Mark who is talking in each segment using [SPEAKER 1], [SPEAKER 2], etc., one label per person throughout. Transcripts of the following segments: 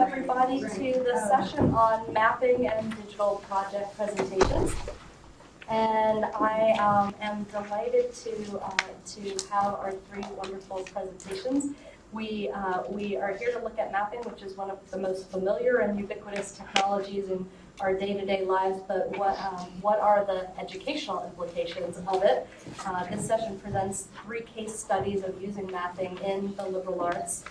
[SPEAKER 1] everybody to the session on mapping and digital project presentations. And I am delighted to have our three wonderful presentations. We are here to look at mapping, which is one of the most familiar and ubiquitous technologies in our day-to-day lives, but what are the educational implications of it? This session presents 3 case studies of using mapping in the liberal arts.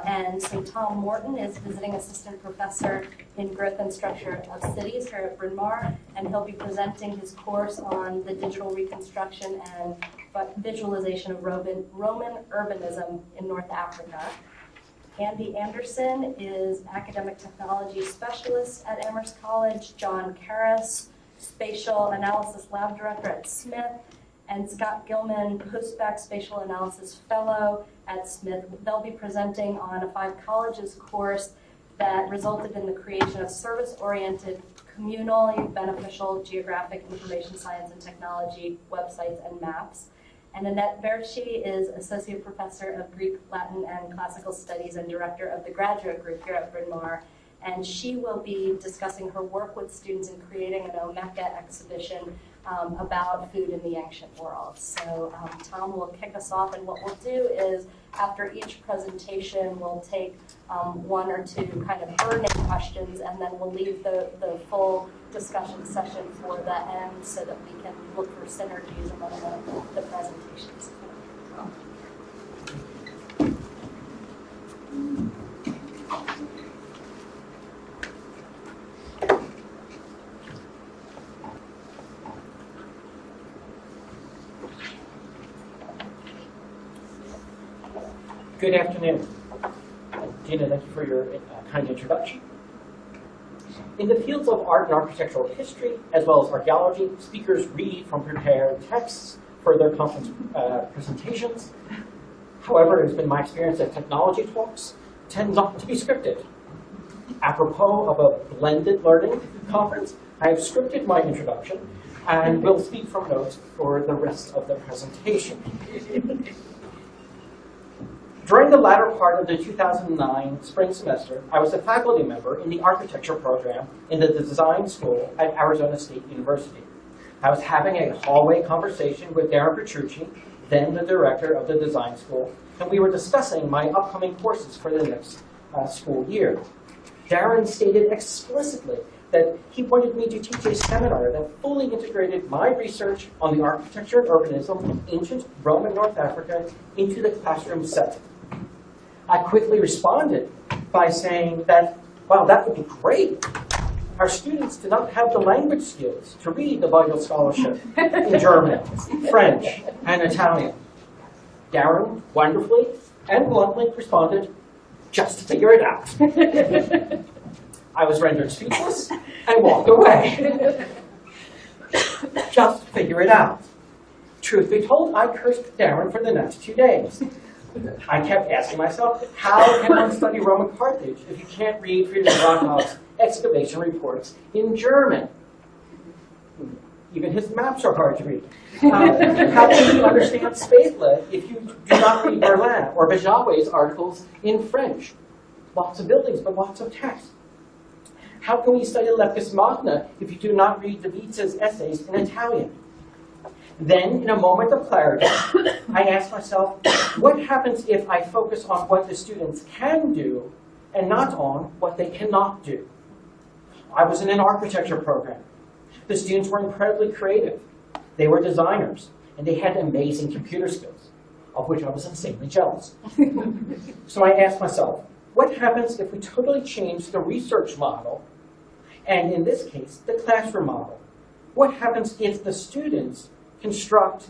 [SPEAKER 1] And so Tom Morton is visiting assistant professor in growth and structure of cities here at Bryn Mawr, and he'll be presenting his course on the digital reconstruction and visualization of Roman urbanism in North Africa. Andy Anderson is academic technology specialist at Amherst College, John Karras, spatial analysis lab director at Smith, and Scott Gilman, postbac spatial analysis fellow at Smith. They'll be presenting on a 5 colleges course that resulted in the creation of service-oriented, communally beneficial geographic information science and technology websites and maps. And Annette Verci is associate professor of Greek, Latin, and classical studies and director of the graduate group here at Bryn Mawr. And she will be discussing her work with students in creating an Omeka exhibition about food in the ancient world. So Tom will kick us off, and what we'll do is after each presentation we'll take 1 or 2 kind of burning questions, and then we'll leave the full discussion session for the end so that we can look for synergies among the presentations.
[SPEAKER 2] Good afternoon. Gina, thank you for your kind introduction. In the fields of art and architectural history, as well as archaeology, speakers read from prepared texts for their conference presentations. However, it has been my experience that technology talks tend not to be scripted. Apropos of a blended learning conference, I have scripted my introduction and will speak from notes for the rest of the presentation. During the latter part of the 2009 spring semester, I was a faculty member in the architecture program in the design school at Arizona State University. I was having a hallway conversation with Darren Petrucci, then the director of the design school, and we were discussing my upcoming courses for the next school year. Darren stated explicitly that he wanted me to teach a seminar that fully integrated my research on the architecture and urbanism of ancient Roman North Africa into the classroom setting. I quickly responded by saying that, wow, that would be great. Our students do not have the language skills to read the vital scholarship in German, French, and Italian. Darren wonderfully and bluntly responded, just figure it out. I was rendered speechless and walked away. Just figure it out. Truth be told, I cursed Darren for the next 2 days. I kept asking myself, how can one study Roman Carthage if you can't read Friedrich Rathhof's excavation reports in German? Even his maps are hard to read. How can you understand Spazla if you do not read Berlin or Bejaouet's articles in French? Lots of buildings, but lots of text. How can we study Lepkus Magna if you do not read De Vitz's essays in Italian? Then, in a moment of clarity, I asked myself, what happens if I focus on what the students can do and not on what they cannot do? I was in an architecture program. The students were incredibly creative. They were designers, and they had amazing computer skills, of which I was insanely jealous. So I asked myself, what happens if we totally change the research model, and in this case, the classroom model? What happens if the students construct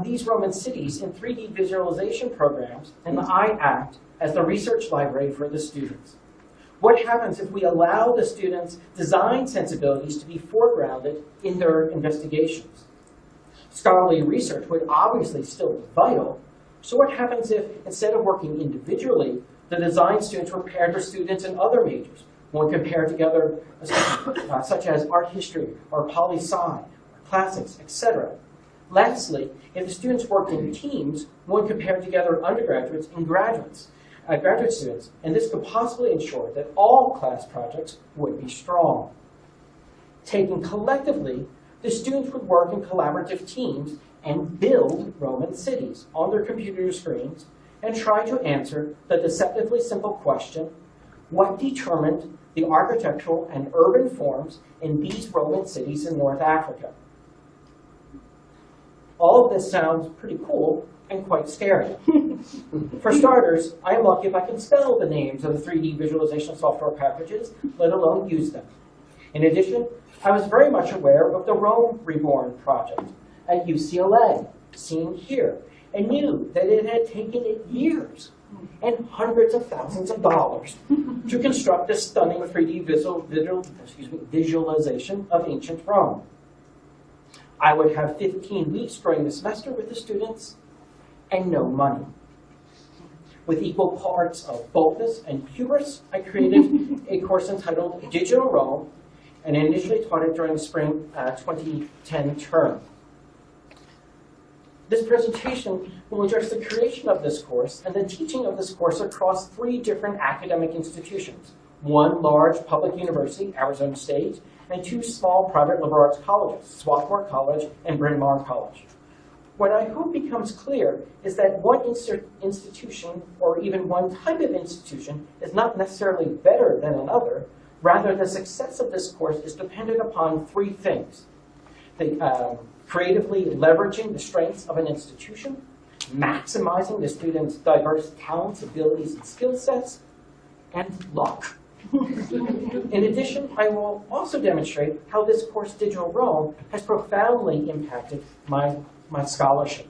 [SPEAKER 2] these Roman cities in 3D visualization programs, and I act as the research library for the students? What happens if we allow the students' design sensibilities to be foregrounded in their investigations? Scholarly research would obviously still be vital, so what happens if, instead of working individually, the design students were paired with students in other majors, one can pair together such as art history or poli-sci, classics, etc. Lastly, if the students worked in teams, one could pair together undergraduates and graduates. graduate students, and this could possibly ensure that all class projects would be strong. Taken collectively, the students would work in collaborative teams and build Roman cities on their computer screens and try to answer the deceptively simple question, what determined the architectural and urban forms in these Roman cities in North Africa? All of this sounds pretty cool and quite scary. For starters, I am lucky if I can spell the names of the 3D visualization software packages, let alone use them. In addition, I was very much aware of the Rome Reborn project at UCLA, seen here, and knew that it had taken it years and hundreds of thousands of dollars to construct this stunning 3D visualization of ancient Rome. I would have 15 weeks during the semester with the students and no money. With equal parts of boldness and hubris, I created a course entitled Digital Rome, and initially taught it during the spring 2010 term. This presentation will address the creation of this course and the teaching of this course across 3 different academic institutions. 1 large public university, Arizona State, and 2 small private liberal arts colleges, Swarthmore College and Bryn Mawr College. What I hope becomes clear is that one institution, or even one type of institution, is not necessarily better than another. Rather, the success of this course is dependent upon 3 things. Creatively leveraging the strengths of an institution, maximizing the students' diverse talents, abilities, and skill sets, and luck. In addition, I will also demonstrate how this course, Digital Rome, has profoundly impacted my scholarship.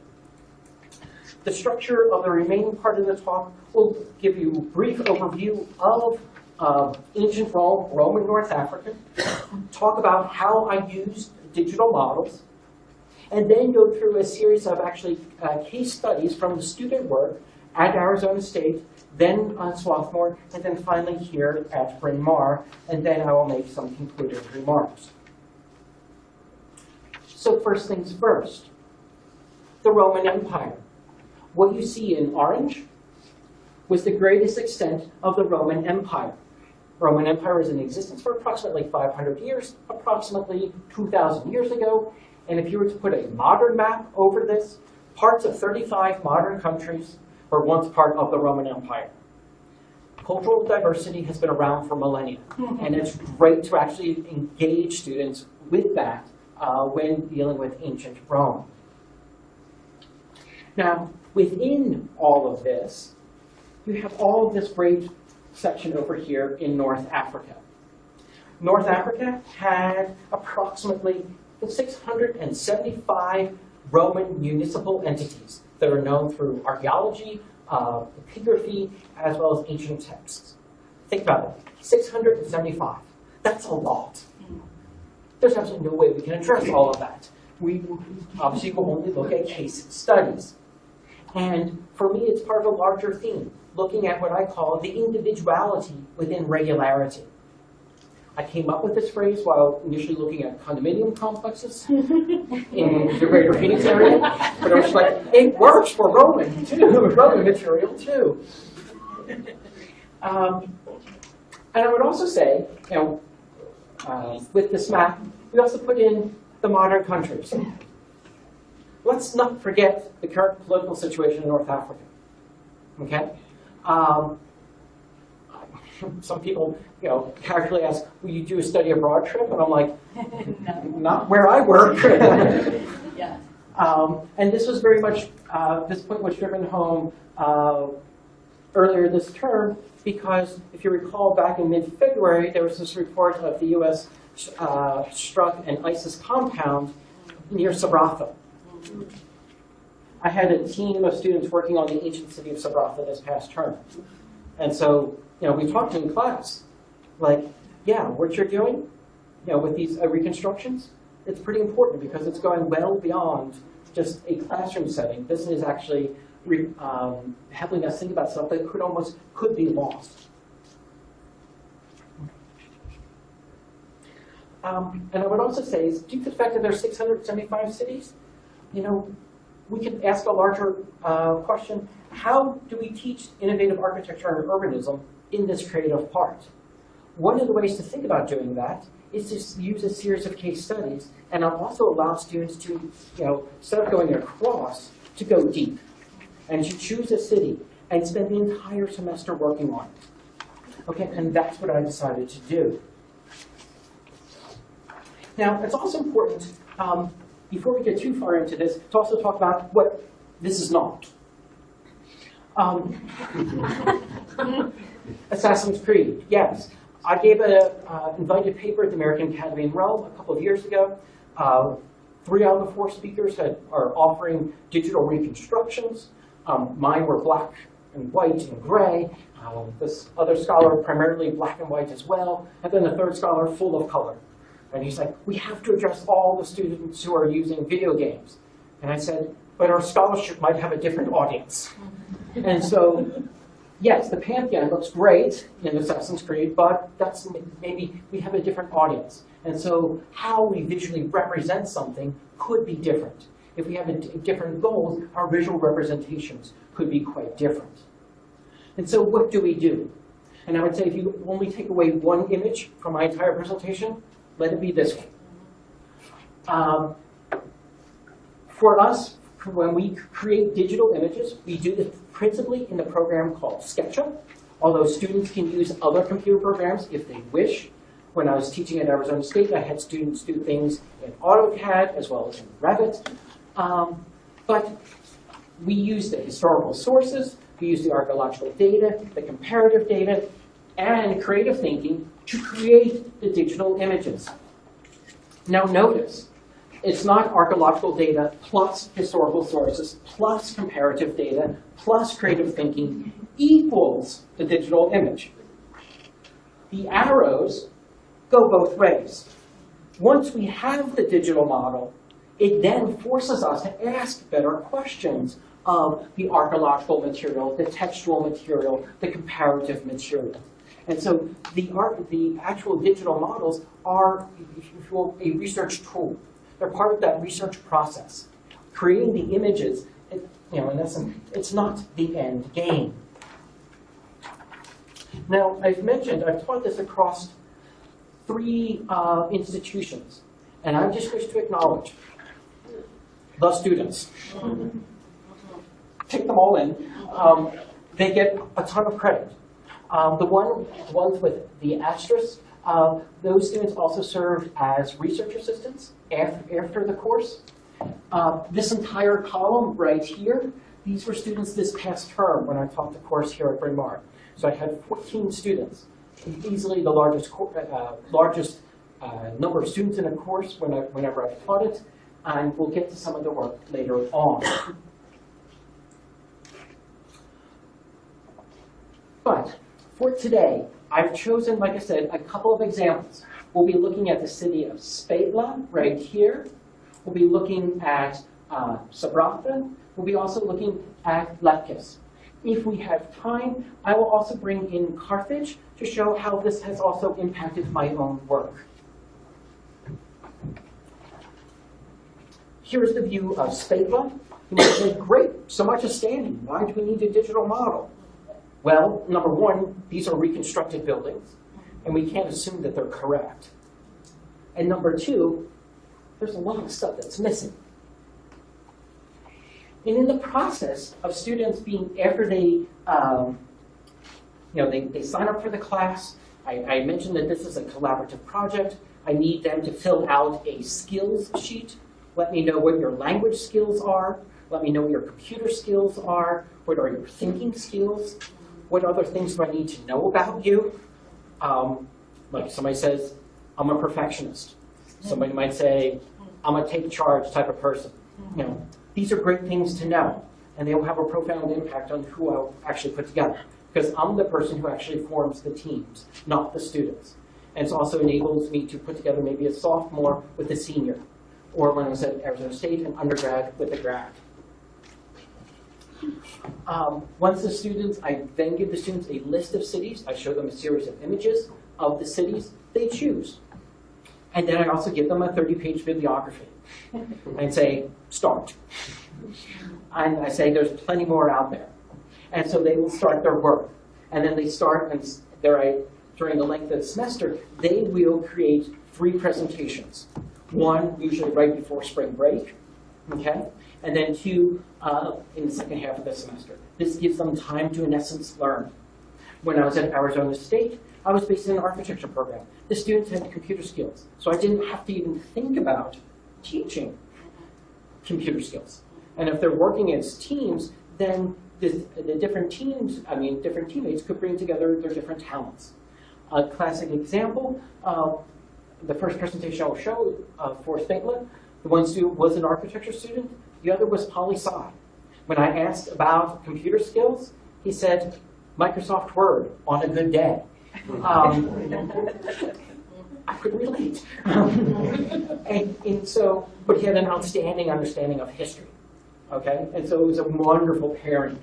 [SPEAKER 2] The structure of the remaining part of the talk will give you a brief overview of ancient Rome in North Africa, talk about how I used digital models, and then go through a series of case studies from the student work at Arizona State, then on Swarthmore, and then finally here at Bryn Mawr, and then I will make some concluding remarks. So first things first, the Roman Empire. What you see in orange was the greatest extent of the Roman Empire. Roman Empire was in existence for approximately 500 years, approximately 2,000 years ago. And if you were to put a modern map over this, parts of 35 modern countries were once part of the Roman Empire. Cultural diversity has been around for millennia, and it's great to actually engage students with that when dealing with ancient Rome. Now, within all of this, you have all of this great section over here in North Africa. North Africa had approximately 675 Roman municipal entities that are known through archaeology, epigraphy, as well as ancient texts. Think about it, 675. That's a lot. There's absolutely no way we can address all of that. We obviously will only look at case studies. And for me, it's part of a larger theme, looking at what I call the individuality within regularity. I came up with this phrase while initially looking at condominium complexes in the greater Phoenix area, but I was like, it works for Roman too, Roman material too. And I would also say, with this map, we also put in the modern countries. Let's not forget the current political situation in North Africa. Okay? Some people, casually ask, will you do a study abroad trip? And I'm like, no. Not where I work.
[SPEAKER 1] Yeah.
[SPEAKER 2] And this was very much, this point was driven home earlier this term, because if you recall back in mid-February, there was this report of the US struck an ISIS compound near Sabratha. I had a team of students working on the ancient city of Sabratha this past term. And so, we talked in class, like, yeah, what you're doing, with these reconstructions, it's pretty important because it's going well beyond just a classroom setting. This is actually helping us think about stuff that could be lost. And I would also say, is due to the fact that there are 675 cities, we could ask a larger question, how do we teach innovative architecture and urbanism in this creative part? One of the ways to think about doing that is to use a series of case studies, and I'll also allow students to, instead of going across, to go deep, and to choose a city and spend the entire semester working on it. Okay, and that's what I decided to do. Now, it's also important, before we get too far into this, to also talk about what this is not. Assassin's Creed, yes. I gave an invited paper at the American Academy in Rome a couple of years ago. 3 out of the 4 speakers are offering digital reconstructions. Mine were black and white and gray. This other scholar, primarily black and white as well. And then the third scholar, full of color. And he's like, we have to address all the students who are using video games. And I said, but our scholarship might have a different audience. And so, yes, the Pantheon looks great in Assassin's Creed, but that's maybe we have a different audience. And so how we visually represent something could be different. If we have different goals, our visual representations could be quite different. And so what do we do? And I would say if you only take away one image from my entire presentation, let it be this one. For us, when we create digital images, we do this principally in the program called SketchUp, although students can use other computer programs if they wish. When I was teaching at Arizona State, I had students do things in AutoCAD as well as in Revit. But we use the historical sources, we use the archaeological data, the comparative data, and creative thinking to create the digital images. Now notice, it's not archaeological data plus historical sources plus comparative data plus creative thinking equals the digital image. The arrows go both ways. Once we have the digital model, it then forces us to ask better questions of the archaeological material, the textual material, the comparative material. And so the actual digital models are, if you will, a research tool. They're part of that research process. Creating the images, in essence, it's not the end game. Now, I've taught this across 3 institutions, and I just wish to acknowledge the students. Take them all in. They get a ton of credit. The ones with the asterisk, those students also served as research assistants after the course. This entire column right here, these were students this past term when I taught the course here at Bryn Mawr. So I had 14 students, easily the largest number of students in a course whenever I taught it, and we'll get to some of the work later on. But for today, I've chosen, like I said, a couple of examples. We'll be looking at the city of Spatla right here. We'll be looking at Sabratha. We'll be also looking at Lepkis. If we have time, I will also bring in Carthage to show how this has also impacted my own work. Here's the view of Spatla. You might say, great, so much is standing. Why do we need a digital model? Well, number one, these are reconstructed buildings, and we can't assume that they're correct. And number two, there's a lot of stuff that's missing. And in the process of students after they, they sign up for the class, I mentioned that this is a collaborative project. I need them to fill out a skills sheet. Let me know what your language skills are. Let me know what your computer skills are. What are your thinking skills? What other things do I need to know about you? Like somebody says, I'm a perfectionist. Somebody might say, I'm a take charge type of person. These are great things to know, and they will have a profound impact on who I'll actually put together, because I'm the person who actually forms the teams, not the students. And it also enables me to put together maybe a sophomore with a senior, or when I was at Arizona State, an undergrad with a grad. Once the students, I then give the students a list of cities. I show them a series of images of the cities they choose. And then I also give them a 30-page bibliography and say, start. And I say there's plenty more out there. And so they will start their work. And then they start, and during the length of the semester, they will create 3 presentations. 1 usually right before spring break, okay? And then 2 in the second half of the semester. This gives them time to, in essence, learn. When I was at Arizona State, I was based in an architecture program. The students had computer skills, so I didn't have to even think about teaching computer skills. And if they're working as teams, then the different teams, different teammates could bring together their different talents. A classic example, the first presentation I'll show for Spatela, the one student was an architecture student, the other was poli-sci. When I asked about computer skills, he said, Microsoft Word on a good day. I could relate. But he had an outstanding understanding of history. Okay? And so it was a wonderful pairing.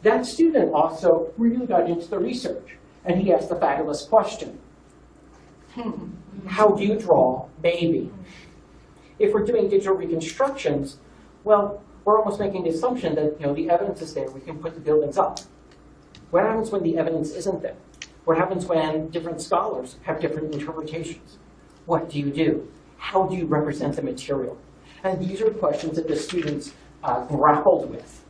[SPEAKER 2] That student also really got into the research, and he asked the fabulous question. How do you draw baby? If we're doing digital reconstructions, well, we're almost making the assumption that the evidence is there, we can put the buildings up. What happens when the evidence isn't there? What happens when different scholars have different interpretations? What do you do? How do you represent the material? And these are questions that the students grappled with.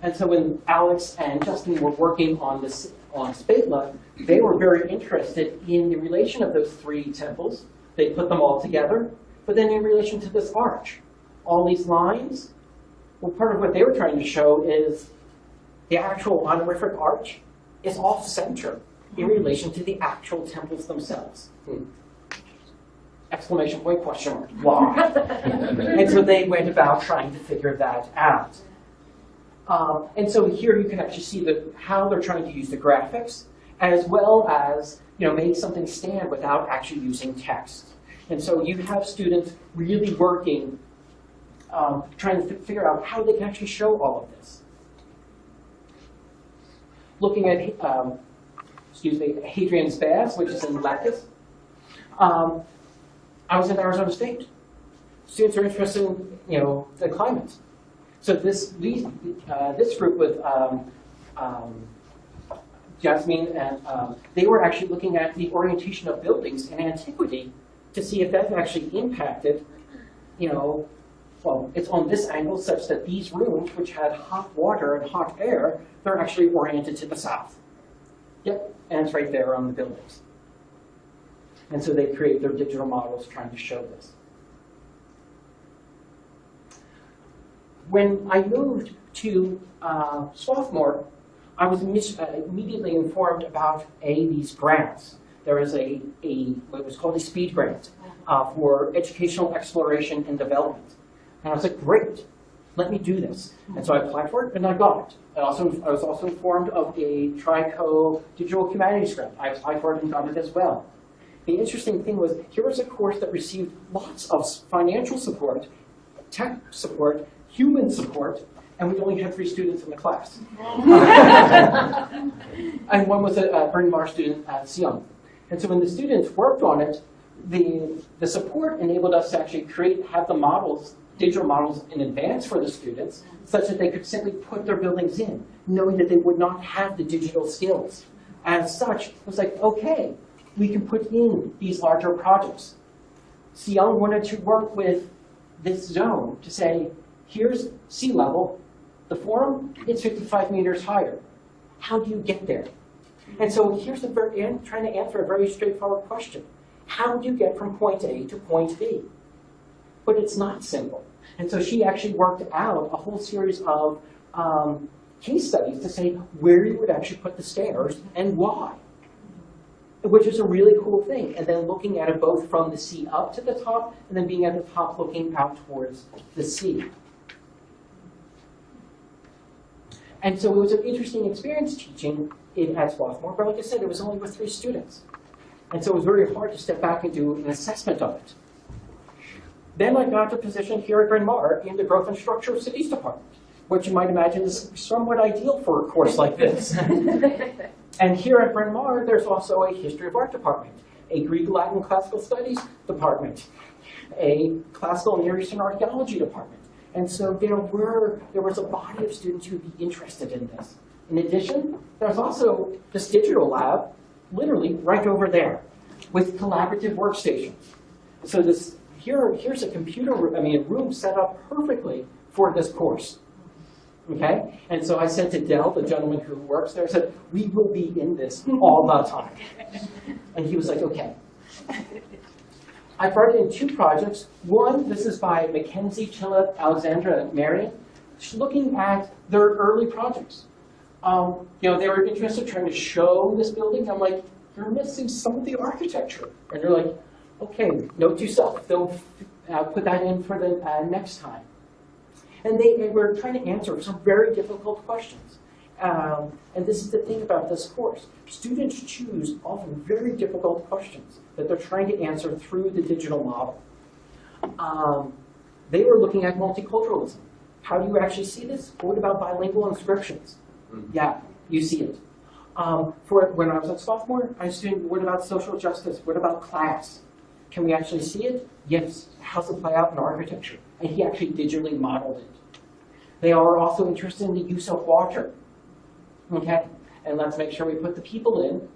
[SPEAKER 2] And so when Alex and Justin were working on Spatela, they were very interested in the relation of those 3 temples. They put them all together, but then in relation to this arch. All these lines, well, part of what they were trying to show is the actual honorific arch is off-center in relation to the actual temples themselves. Exclamation point, question mark, why? And so they went about trying to figure that out. And so here you can actually see how they're trying to use the graphics, as well as make something stand without actually using text. And so you have students really working, trying to figure out how they can actually show all of this. Looking at, Hadrian's Baths, which is in Lacus. I was in Arizona State. Students are interested in the climate. So this group with Jasmine and they were actually looking at the orientation of buildings in antiquity to see if that actually impacted, well, it's on this angle such that these rooms, which had hot water and hot air, they're actually oriented to the south. Yep, and it's right there on the buildings. And so they create their digital models trying to show this. When I moved to Swarthmore, I was immediately informed about these grants. There is what was called a SPEED grant for educational exploration and development. And I was like, great, let me do this. And so I applied for it, and I got it. I was also informed of a TRICO Digital Humanities grant. I applied for it and got it as well. The interesting thing was, here was a course that received lots of financial support, tech support, human support, and we only had 3 students in the class. And one was a Bryn Mawr student at Sion. And so when the students worked on it, the support enabled us to actually have the models, digital models in advance for the students, such that they could simply put their buildings in, knowing that they would not have the digital skills. As such, it was like, okay, we can put in these larger projects. Sion wanted to work with this zone to say, here's sea level, the forum, it's 55 meters higher. How do you get there? And so here's trying to answer a very straightforward question. How do you get from point A to point B? But it's not simple. And so she actually worked out a whole series of case studies to say where you would actually put the stairs and why, which is a really cool thing. And then looking at it both from the sea up to the top, and then being at the top looking out towards the sea. And so it was an interesting experience teaching it at Swarthmore, but like I said, it was only with 3 students. And so it was very hard to step back and do an assessment of it. Then I got a position here at Bryn Mawr in the Growth and Structure of Cities Department, which you might imagine is somewhat ideal for a course like this. And here at Bryn Mawr, there's also a History of Art department, a Greek, Latin, Classical Studies department, a Classical and Near Eastern Archaeology department, And so there was a body of students who would be interested in this. In addition, there's also this digital lab, literally right over there, with collaborative workstations. So here's a room set up perfectly for this course. Okay? And so I said to Dell, the gentleman who works there, I said, we will be in this all the time. And he was like, okay. I brought in 2 projects. One, this is by Mackenzie, Chillip, Alexandra, and Marion, looking at their early projects. They were interested in trying to show this building. I'm like, you're missing some of the architecture. And they're like, okay, note to self. They'll put that in for the next time. And they were trying to answer some very difficult questions. And this is the thing about this course. Students choose often very difficult questions that they're trying to answer through the digital model. They were looking at multiculturalism. How do you actually see this? What about bilingual inscriptions? Yeah, you see it. When I was a sophomore, I was doing, what about social justice? What about class? Can we actually see it? Yes. How's it play out in architecture? And he actually digitally modeled it. They are also interested in the use of water. Okay? And let's make sure we put the people in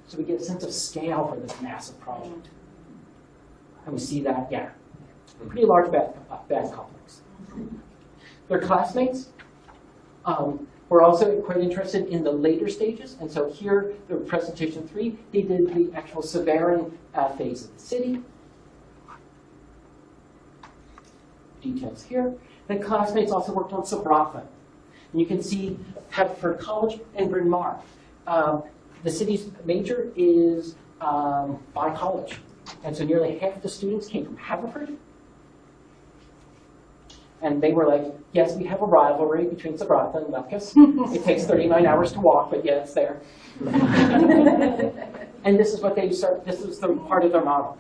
[SPEAKER 2] so we get a sense of scale for this massive project. And we see that, yeah, pretty large bath complex. Their classmates were also quite interested in the later stages. And so here, the presentation 3, they did the actual Severan phase of the city. Details here. The classmates also worked on Sabratha. And you can see Haverford College and Bryn Mawr. The city's major is by college. And so nearly half the students came from Haverford. And they were like, yes, we have a rivalry between Sabratha and Lefkas. It takes 39 hours to walk, but yeah, it's there. And this is what they start, this is the part of their model.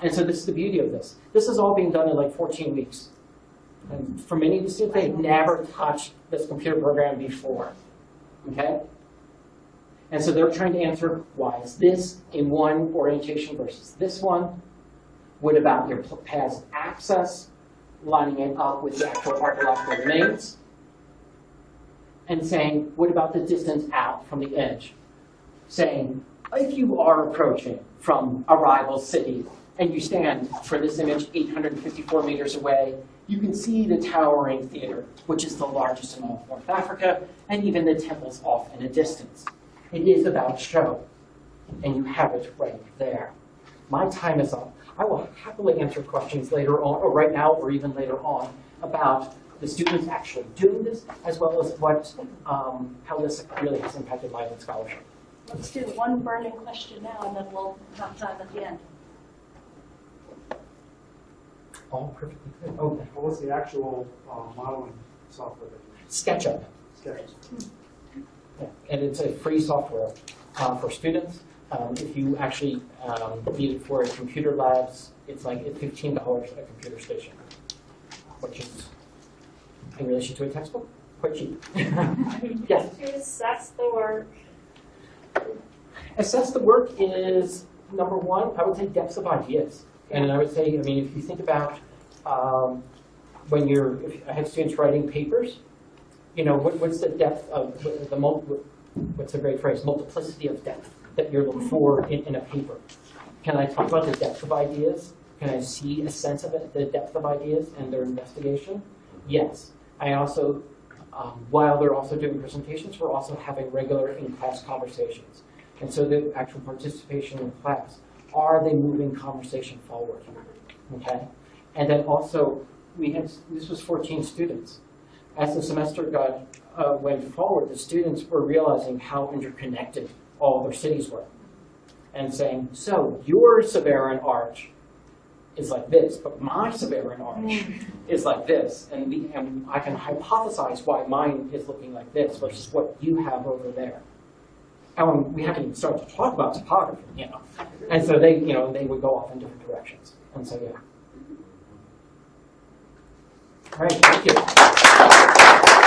[SPEAKER 2] And so this is the beauty of this. This is all being done in like 14 weeks. And for many of the students, they've never touched this computer program before. Okay? And so they're trying to answer, why is this in one orientation versus this one? What about your paths of access? Lining it up with the actual archaeological remains, and saying, what about the distance out from the edge? Saying, if you are approaching from a rival city, and you stand, for this image, 854 meters away, you can see the towering theater, which is the largest in all of North Africa, and even the temples off in a distance. It is about show, and you have it right there. My time is up. I will happily answer questions later on, or right now, or even later on, about the students actually doing this, as well as how this really has impacted my own scholarship.
[SPEAKER 1] Let's do one burning question now, and then we'll have time at the end.
[SPEAKER 2] All perfectly good. Oh,
[SPEAKER 3] What was the actual modeling software that you used?
[SPEAKER 2] SketchUp.
[SPEAKER 3] SketchUp.
[SPEAKER 2] Yeah. And it's a free software for students. If you actually need it for computer labs, it's like $15 at a computer station, which is, in relation to a textbook, quite cheap. Yes?
[SPEAKER 4] To assess the work.
[SPEAKER 2] Assess the work is, number one, I would say depth of ideas. And I would say, if you think about if I have students writing papers, what's the depth of what's the great phrase, multiplicity of depth that you're looking for in a paper. Can I talk about the depth of ideas? Can I see a sense of it, the depth of ideas and their investigation? Yes. I also, while they're also doing presentations, we're also having regular in-class conversations. And so the actual participation in class, are they moving conversation forward? Okay? And then also, this was 14 students. As the semester went forward, the students were realizing how interconnected all their cities were. And saying, so your Severan Arch is like this, but my Severan Arch is like this. And I can hypothesize why mine is looking like this versus what you have over there. And we haven't even started to talk about topography, And so they would go off in different directions. And so, yeah. All right, thank you.